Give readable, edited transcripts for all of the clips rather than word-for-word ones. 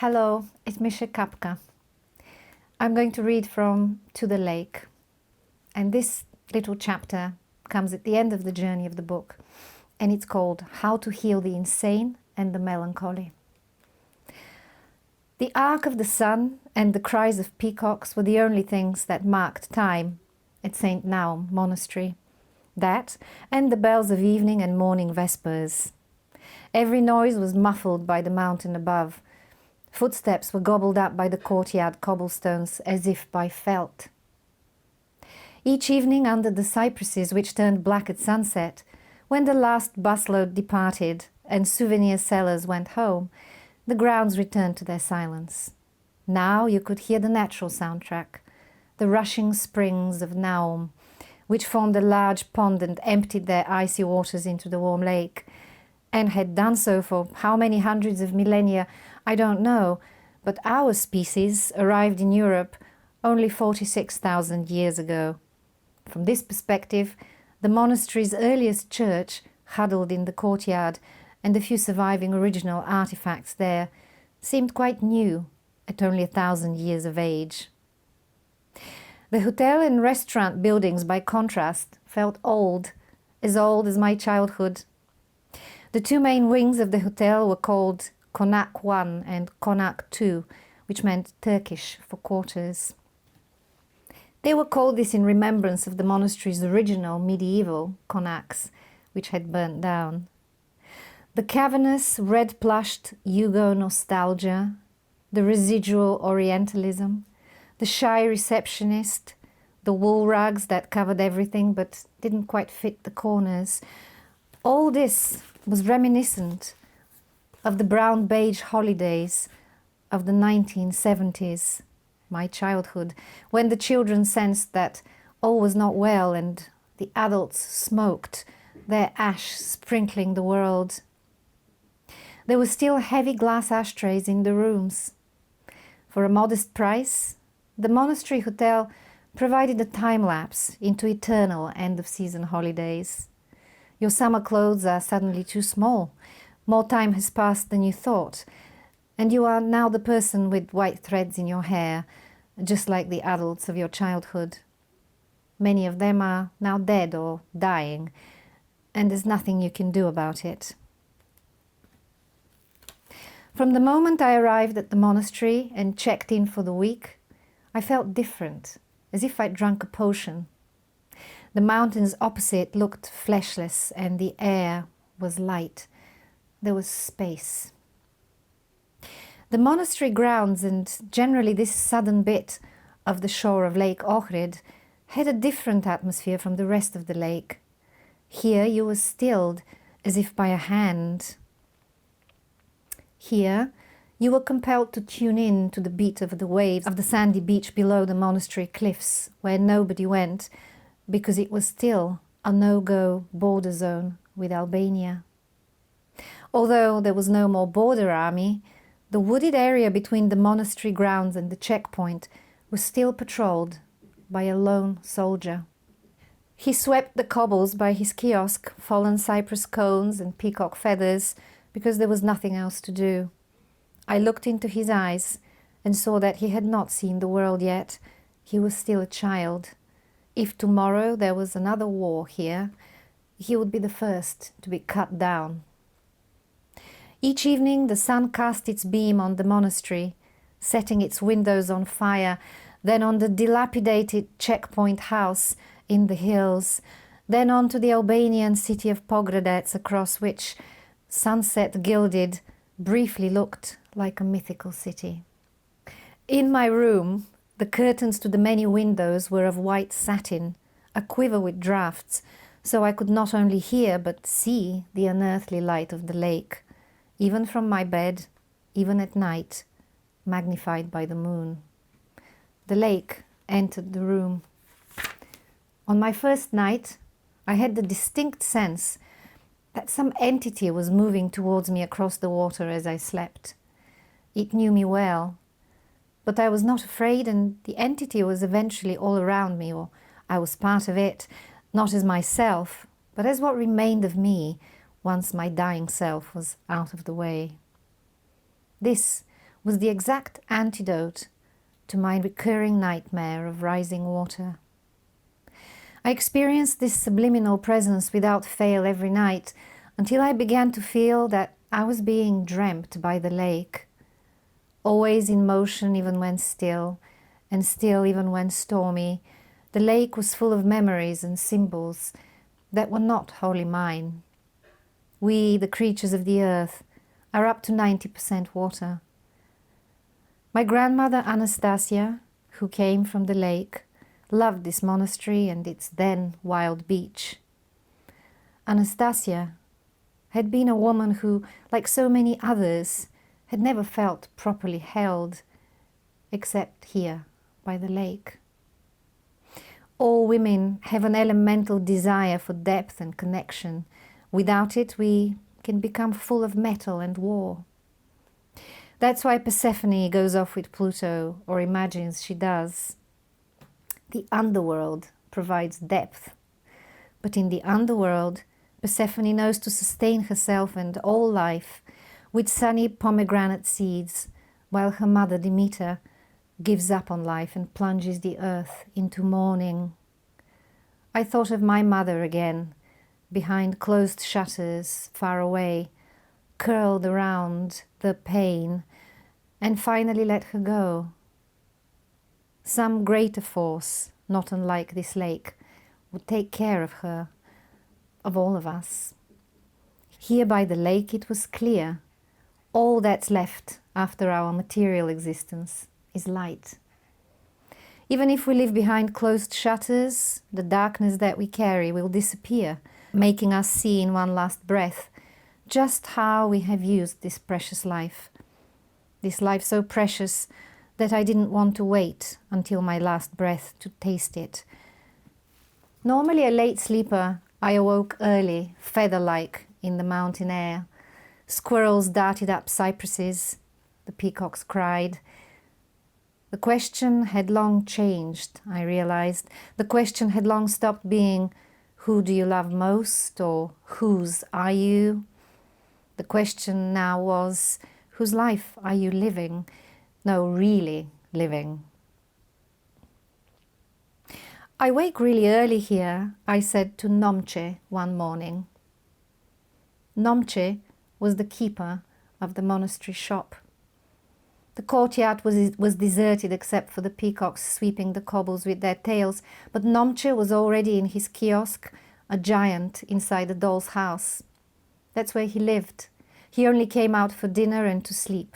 Hello, it's Misha Kapka. I'm going to read from To the Lake, and this little chapter comes at the end of the journey of the book, and it's called How to Heal the Insane and the Melancholy. The arc of the sun and the cries of peacocks were the only things that marked time at St. Naum Monastery. That and the bells of evening and morning vespers. Every noise was muffled by the mountain above. Footsteps were gobbled up by the courtyard cobblestones as if by felt. Each evening under the cypresses which turned black at sunset, when the last busload departed and souvenir sellers went home, the grounds returned to their silence. Now you could hear the natural soundtrack, the rushing springs of Naum, which formed a large pond and emptied their icy waters into the warm lake, and had done so for how many hundreds of millennia, I don't know, but our species arrived in Europe only 46,000 years ago. From this perspective, the monastery's earliest church, huddled in the courtyard, and the few surviving original artifacts there, seemed quite new at only 1,000 years of age. The hotel and restaurant buildings, by contrast, felt old as my childhood. The two main wings of the hotel were called Konak I and Konak II, which meant Turkish for quarters. They were called this in remembrance of the monastery's original medieval konaks, which had burnt down. The cavernous, red-plushed Yugo nostalgia, the residual Orientalism, the shy receptionist, the wool rugs that covered everything but didn't quite fit the corners, all this was reminiscent of the brown-beige holidays of the 1970s, my childhood, when the children sensed that all was not well and the adults smoked, their ash sprinkling the world. There were still heavy glass ashtrays in the rooms. For a modest price, the monastery hotel provided a time-lapse into eternal end-of-season holidays. Your summer clothes are suddenly too small. More time has passed than you thought, and you are now the person with white threads in your hair, just like the adults of your childhood. Many of them are now dead or dying, and there's nothing you can do about it. From the moment I arrived at the monastery and checked in for the week, I felt different, as if I'd drunk a potion. The mountains opposite looked fleshless, and the air was light. There was space. The monastery grounds, and generally this southern bit of the shore of Lake Ohrid, had a different atmosphere from the rest of the lake. Here you were stilled as if by a hand. Here you were compelled to tune in to the beat of the waves of the sandy beach below the monastery cliffs, where nobody went, because it was still a no-go border zone with Albania. Although there was no more border army, the wooded area between the monastery grounds and the checkpoint was still patrolled by a lone soldier. He swept the cobbles by his kiosk, fallen cypress cones and peacock feathers, because there was nothing else to do. I looked into his eyes and saw that he had not seen the world yet. He was still a child. If tomorrow there was another war here, he would be the first to be cut down. Each evening the sun cast its beam on the monastery, setting its windows on fire, then on the dilapidated checkpoint house in the hills, then on to the Albanian city of Pogradec, across which sunset gilded briefly looked like a mythical city. In my room, the curtains to the many windows were of white satin, aquiver with draughts, so I could not only hear but see the unearthly light of the lake, even from my bed, even at night, magnified by the moon. The lake entered the room. On my first night, I had the distinct sense that some entity was moving towards me across the water as I slept. It knew me well, but I was not afraid, and the entity was eventually all around me, or I was part of it, not as myself, but as what remained of me once my dying self was out of the way. This was the exact antidote to my recurring nightmare of rising water. I experienced this subliminal presence without fail every night until I began to feel that I was being dreamt by the lake, always in motion even when still, and still even when stormy. The lake was full of memories and symbols that were not wholly mine. We, the creatures of the earth, are up to 90% water. My grandmother Anastasia, who came from the lake, loved this monastery and its then wild beach. Anastasia had been a woman who, like so many others, had never felt properly held, except here, by the lake. All women have an elemental desire for depth and connection. Without it, we can become full of metal and war. That's why Persephone goes off with Pluto, or imagines she does. The underworld provides depth. But in the underworld, Persephone knows to sustain herself and all life with sunny pomegranate seeds, while her mother Demeter gives up on life and plunges the earth into mourning. I thought of my mother again, behind closed shutters, far away, curled around the pain, and finally let her go. Some greater force, not unlike this lake, would take care of her, of all of us. Here by the lake it was clear. All that's left after our material existence is light. Even if we live behind closed shutters, the darkness that we carry will disappear, making us see in one last breath just how we have used this precious life. This life so precious that I didn't want to wait until my last breath to taste it. Normally a late sleeper, I awoke early, feather-like in the mountain air. Squirrels darted up cypresses, the peacocks cried. The question had long changed, I realized. The question had long stopped being, who do you love most, or whose are you? The question now was, whose life are you living? No, really living. I wake really early here, I said to Nomche one morning. Nomche was the keeper of the monastery shop. The courtyard was deserted except for the peacocks sweeping the cobbles with their tails, but Nomche was already in his kiosk, a giant inside the doll's house. That's where he lived. He only came out for dinner and to sleep.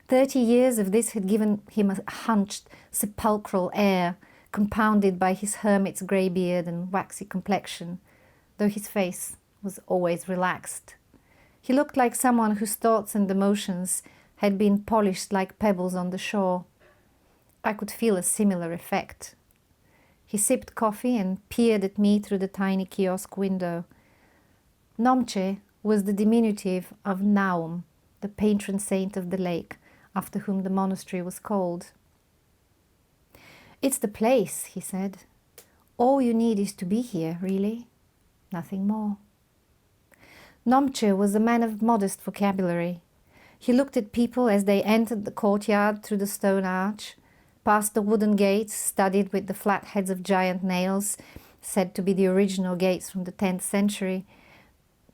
30 years of this had given him a hunched, sepulchral air, compounded by his hermit's grey beard and waxy complexion, though his face was always relaxed. He looked like someone whose thoughts and emotions had been polished like pebbles on the shore. I could feel a similar effect. He sipped coffee and peered at me through the tiny kiosk window. Nomche was the diminutive of Naum, the patron saint of the lake, after whom the monastery was called. It's the place, he said. All you need is to be here, really. Nothing more. Nomche was a man of modest vocabulary. He looked at people as they entered the courtyard through the stone arch, past the wooden gates studded with the flat heads of giant nails, said to be the original gates from the 10th century.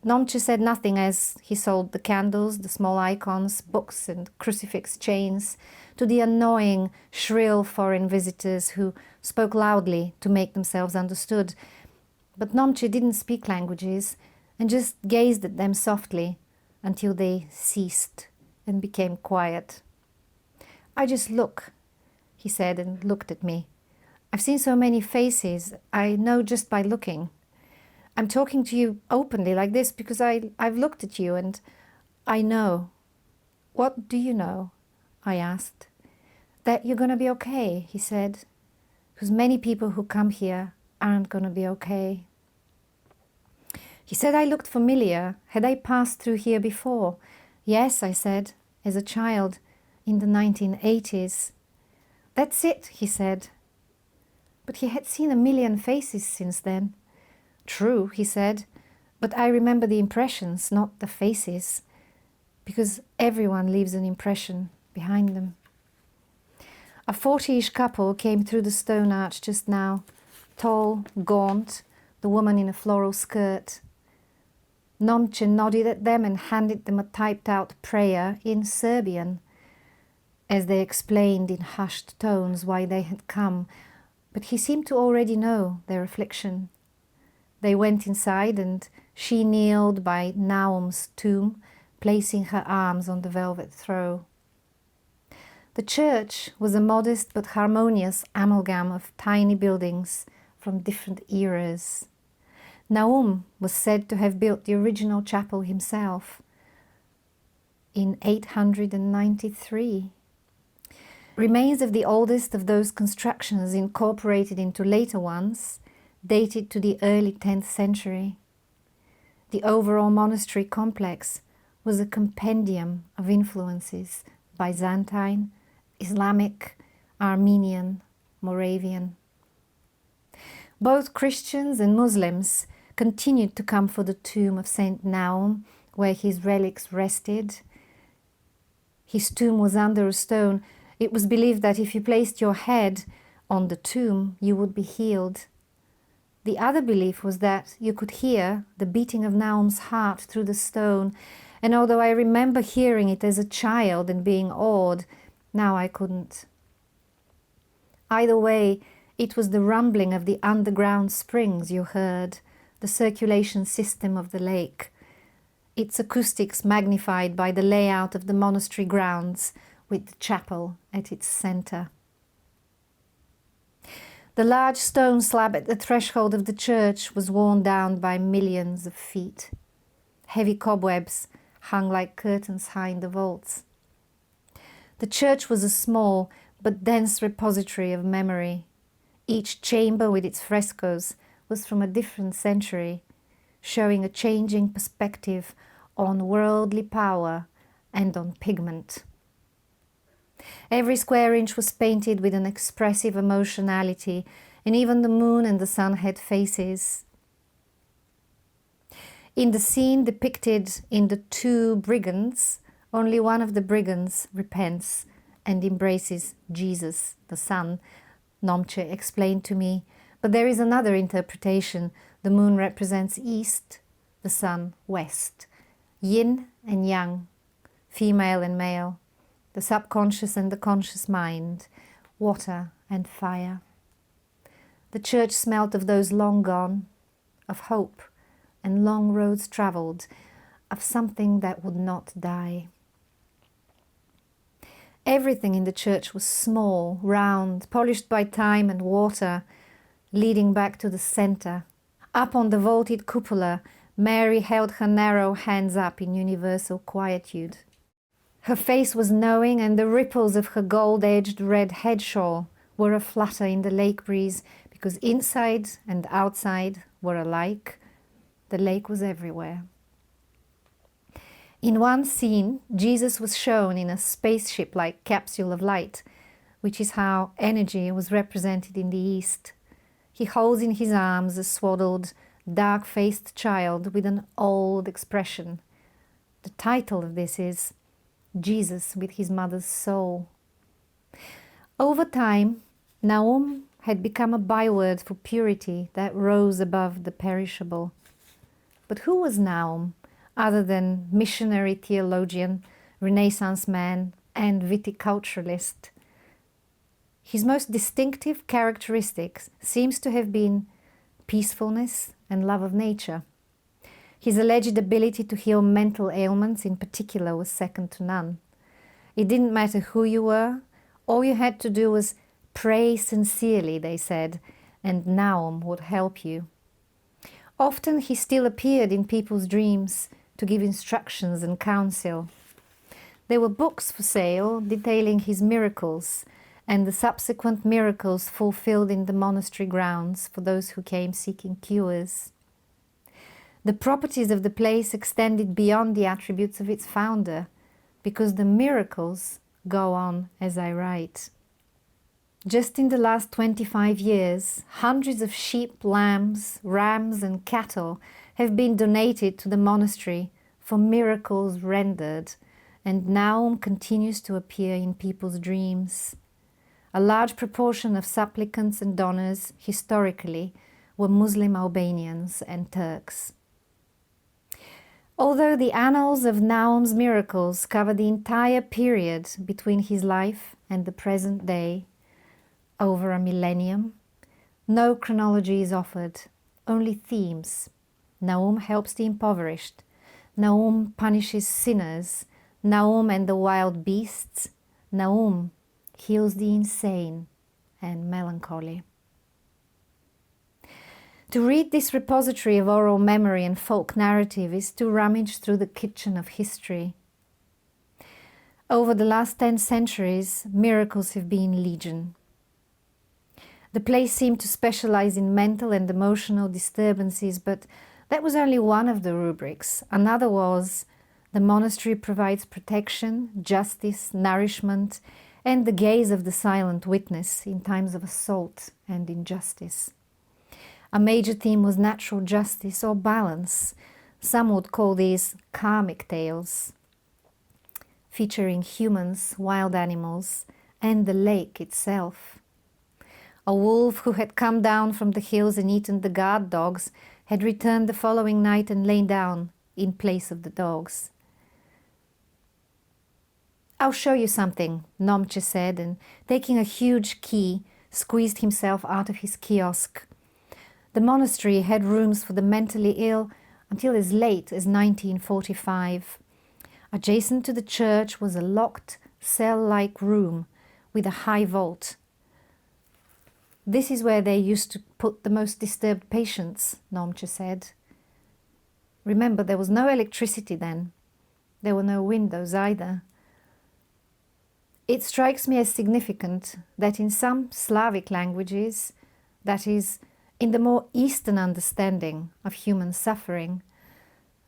Nomche said nothing as he sold the candles, the small icons, books and crucifix chains to the annoying, shrill foreign visitors who spoke loudly to make themselves understood. But Nomche didn't speak languages and just gazed at them softly until they ceased and became quiet. I just look, he said, and looked at me. I've seen so many faces, I know just by looking. I'm talking to you openly like this because I've looked at you and I know. What do you know? I asked. That you're going to be okay, he said, because many people who come here aren't going to be okay. He said I looked familiar. Had I passed through here before? Yes, I said, as a child in the 1980s. That's it, he said. But he had seen a million faces since then. True, he said, but I remember the impressions, not the faces, because everyone leaves an impression behind them. A 40-ish couple came through the stone arch just now, tall, gaunt, the woman in a floral skirt. Nomce nodded at them and handed them a typed-out prayer in Serbian, as they explained in hushed tones why they had come, but he seemed to already know their affliction. They went inside, and she kneeled by Naum's tomb, placing her arms on the velvet throw. The church was a modest but harmonious amalgam of tiny buildings from different eras. Naum was said to have built the original chapel himself in 893. Remains of the oldest of those constructions incorporated into later ones dated to the early 10th century. The overall monastery complex was a compendium of influences: Byzantine, Islamic, Armenian, Moravian. Both Christians and Muslims continued to come for the tomb of Saint Naum, where his relics rested. His tomb was under a stone. It was believed that if you placed your head on the tomb, you would be healed. The other belief was that you could hear the beating of Naum's heart through the stone, and although I remember hearing it as a child and being awed, now I couldn't. Either way, it was the rumbling of the underground springs you heard, the circulation system of the lake, its acoustics magnified by the layout of the monastery grounds with the chapel at its centre. The large stone slab at the threshold of the church was worn down by millions of feet. Heavy cobwebs hung like curtains high in the vaults. The church was a small but dense repository of memory. Each chamber with its frescoes was from a different century, showing a changing perspective on worldly power and on pigment. Every square inch was painted with an expressive emotionality, and even the moon and the sun had faces. In the scene depicted in The Two Brigands, only one of the brigands repents and embraces Jesus, the Son, Nomce explained to me, but there is another interpretation. The moon represents east, the sun west, yin and yang, female and male, the subconscious and the conscious mind, water and fire. The church smelt of those long gone, of hope and long roads travelled, of something that would not die. Everything in the church was small, round, polished by time and water, leading back to the centre. Up on the vaulted cupola, Mary held her narrow hands up in universal quietude. Her face was knowing, and the ripples of her gold-edged red head shawl were a-flutter in the lake breeze, because inside and outside were alike. The lake was everywhere. In one scene, Jesus was shown in a spaceship-like capsule of light, which is how energy was represented in the East. He holds in his arms a swaddled, dark-faced child with an old expression. The title of this is Jesus with his mother's soul. Over time, Naum had become a byword for purity that rose above the perishable. But who was Naum, other than missionary theologian, Renaissance man, and viticulturalist? His most distinctive characteristics seems to have been peacefulness and love of nature. His alleged ability to heal mental ailments in particular was second to none. It didn't matter who you were, all you had to do was pray sincerely, they said, and Naum would help you. Often he still appeared in people's dreams to give instructions and counsel. There were books for sale detailing his miracles and the subsequent miracles fulfilled in the monastery grounds for those who came seeking cures. The properties of the place extended beyond the attributes of its founder, because the miracles go on as I write. Just in the last 25 years, hundreds of sheep, lambs, rams and cattle have been donated to the monastery for miracles rendered, and Naum continues to appear in people's dreams. A large proportion of supplicants and donors, historically, were Muslim Albanians and Turks. Although the annals of Naum's miracles cover the entire period between his life and the present day, over a millennium, no chronology is offered, only themes. Naum helps the impoverished, Naum punishes sinners, Naum and the wild beasts, Naum heals the insane and melancholy. To read this repository of oral memory and folk narrative is to rummage through the kitchen of history. Over the last 10 centuries, miracles have been legion. The place seemed to specialize in mental and emotional disturbances, but that was only one of the rubrics. Another was the monastery provides protection, justice, nourishment, and the gaze of the silent witness in times of assault and injustice. A major theme was natural justice or balance. Some would call these karmic tales, featuring humans, wild animals, and the lake itself. A wolf who had come down from the hills and eaten the guard dogs had returned the following night and lain down in place of the dogs. "I'll show you something," Nomche said, and taking a huge key, squeezed himself out of his kiosk. The monastery had rooms for the mentally ill until as late as 1945. Adjacent to the church was a locked, cell-like room with a high vault. "This is where they used to put the most disturbed patients," Nomche said. Remember, there was no electricity then. There were no windows either. It strikes me as significant that in some Slavic languages, that is, in the more Eastern understanding of human suffering,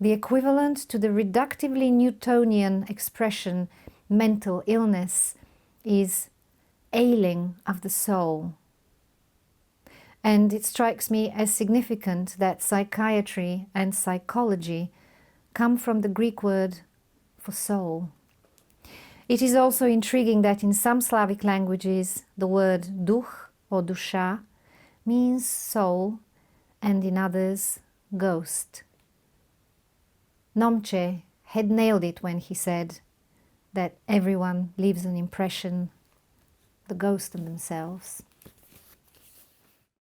the equivalent to the reductively Newtonian expression mental illness is ailing of the soul. And it strikes me as significant that psychiatry and psychology come from the Greek word for soul. It is also intriguing that in some Slavic languages the word duch or dusha means soul, and in others, ghost. Nomche had nailed it when he said that everyone leaves an impression, the ghost of themselves.